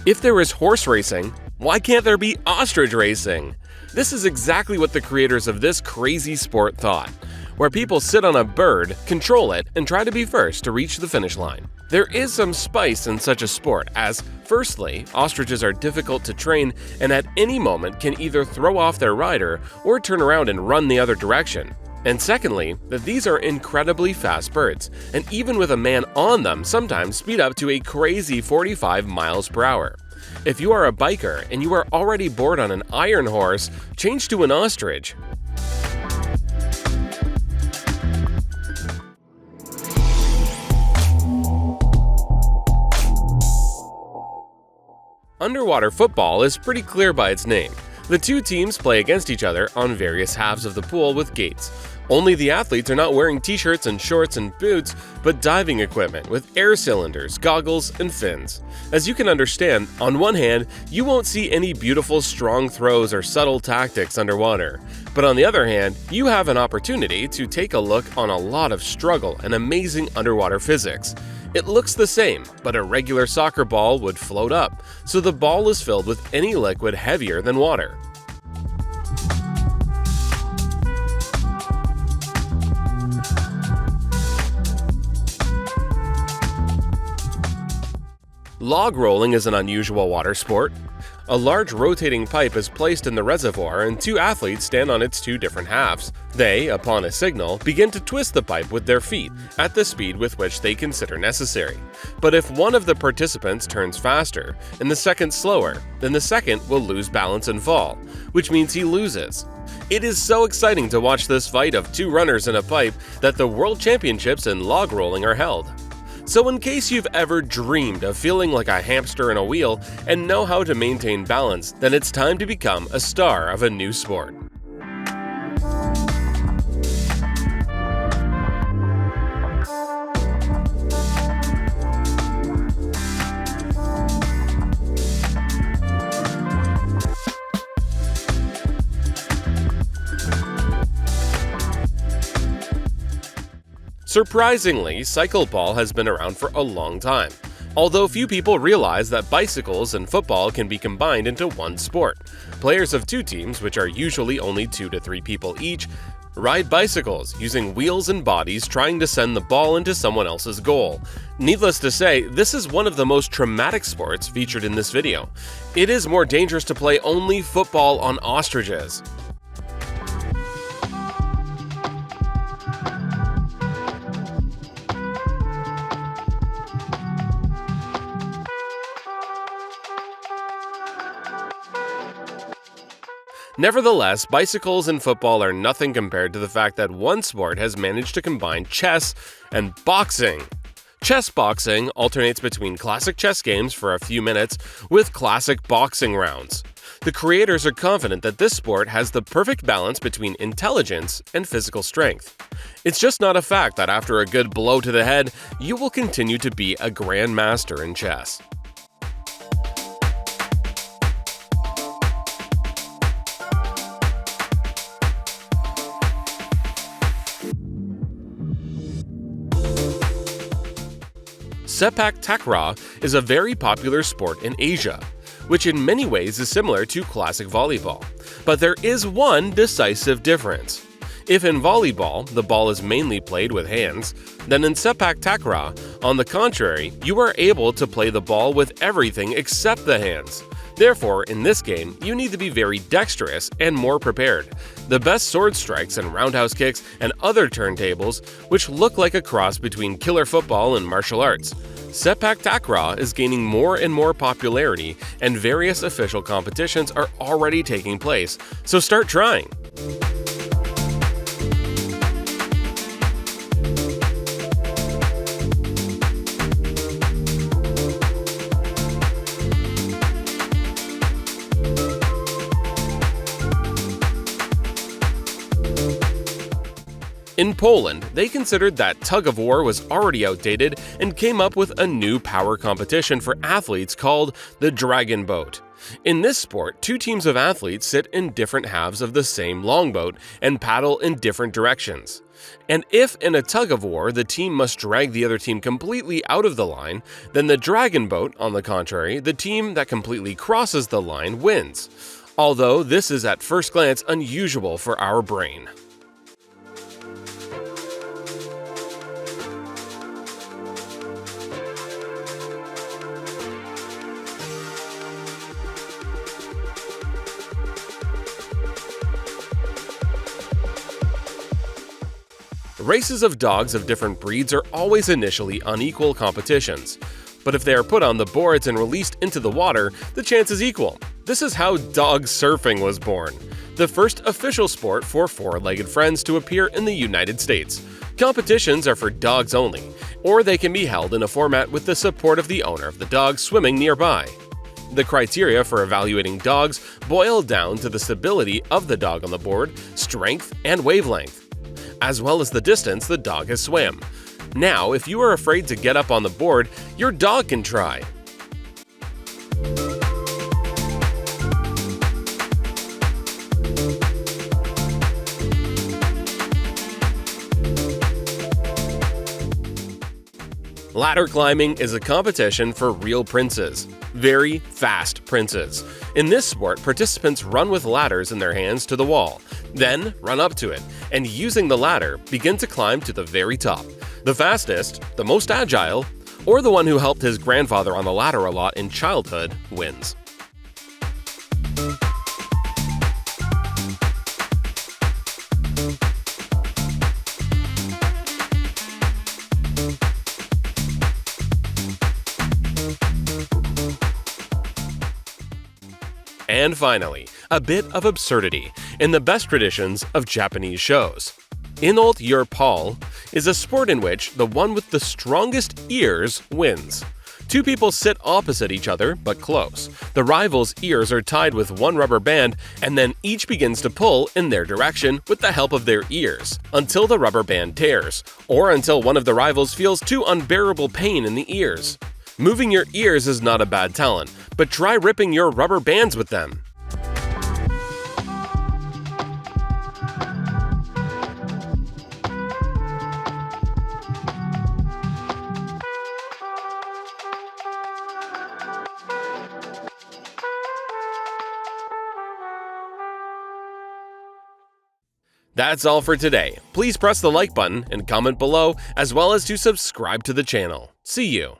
If there is horse racing, why can't there be ostrich racing? This is exactly what the creators of this crazy sport thought, where people sit on a bird, control it, and try to be first to reach the finish line. There is some spice in such a sport as, firstly, ostriches are difficult to train and at any moment can either throw off their rider or turn around and run the other direction. And secondly, that these are incredibly fast birds, and even with a man on them sometimes speed up to a crazy 45 miles per hour. If you are a biker and you are already bored on an iron horse, change to an ostrich. Underwater football is pretty clear by its name. The two teams play against each other on various halves of the pool with gates. Only the athletes are not wearing t-shirts and shorts and boots, but diving equipment with air cylinders, goggles, and fins. As you can understand, on one hand, you won't see any beautiful strong throws or subtle tactics underwater. But on the other hand, you have an opportunity to take a look on a lot of struggle and amazing underwater physics. It looks the same, but a regular soccer ball would float up, so the ball is filled with any liquid heavier than water. Logrolling is an unusual water sport. A large rotating pipe is placed in the reservoir and two athletes stand on its two different halves. They, upon a signal, begin to twist the pipe with their feet at the speed with which they consider necessary. But if one of the participants turns faster and the second slower, then the second will lose balance and fall, which means he loses. It is so exciting to watch this fight of two runners in a pipe that the World Championships in logrolling are held. So in case you've ever dreamed of feeling like a hamster in a wheel and know how to maintain balance, then it's time to become a star of a new sport. Surprisingly, cycleball has been around for a long time, although few people realize that bicycles and football can be combined into one sport. Players of two teams, which are usually only 2 to 3 people each, ride bicycles using wheels and bodies trying to send the ball into someone else's goal. Needless to say, this is one of the most traumatic sports featured in this video. It is more dangerous to play only football on ostriches. Nevertheless, bicycles and football are nothing compared to the fact that one sport has managed to combine chess and boxing. Chess boxing alternates between classic chess games for a few minutes with classic boxing rounds. The creators are confident that this sport has the perfect balance between intelligence and physical strength. It's just not a fact that after a good blow to the head, you will continue to be a grandmaster in chess. Sepak takraw is a very popular sport in Asia, which in many ways is similar to classic volleyball. But there is one decisive difference. If in volleyball, the ball is mainly played with hands, then in Sepak takraw, on the contrary, you are able to play the ball with everything except the hands. Therefore, in this game, you need to be very dexterous and more prepared. The best sword strikes and roundhouse kicks and other turntables, which look like a cross between killer football and martial arts. Sepak takraw is gaining more and more popularity, and various official competitions are already taking place, so start trying. In Poland, they considered that tug-of-war was already outdated and came up with a new power competition for athletes called the Dragon Boat. In this sport, two teams of athletes sit in different halves of the same longboat and paddle in different directions. And if in a tug-of-war the team must drag the other team completely out of the line, then the dragon boat, on the contrary, the team that completely crosses the line wins. Although this is at first glance unusual for our brain. Races of dogs of different breeds are always initially unequal competitions, but if they are put on the boards and released into the water, the chance is equal. This is how dog surfing was born, the first official sport for four-legged friends to appear in the United States. Competitions are for dogs only, or they can be held in a format with the support of the owner of the dog swimming nearby. The criteria for evaluating dogs boil down to the stability of the dog on the board, strength, and wavelength, as well as the distance the dog has swam. Now, if you are afraid to get up on the board, your dog can try. Ladder climbing is a competition for real princes, very fast princes. In this sport, participants run with ladders in their hands to the wall, then run up to it, and using the ladder, begin to climb to the very top. The fastest, the most agile, or the one who helped his grandfather on the ladder a lot in childhood wins. And finally, a bit of absurdity in the best traditions of Japanese shows. Enolyerpal is a sport in which the one with the strongest ears wins. Two people sit opposite each other, but close. The rivals' ears are tied with one rubber band, and then each begins to pull in their direction with the help of their ears, until the rubber band tears, or until one of the rivals feels too unbearable pain in the ears. Moving your ears is not a bad talent, but try ripping your rubber bands with them. That's all for today. Please press the like button and comment below, as well as to subscribe to the channel. See you!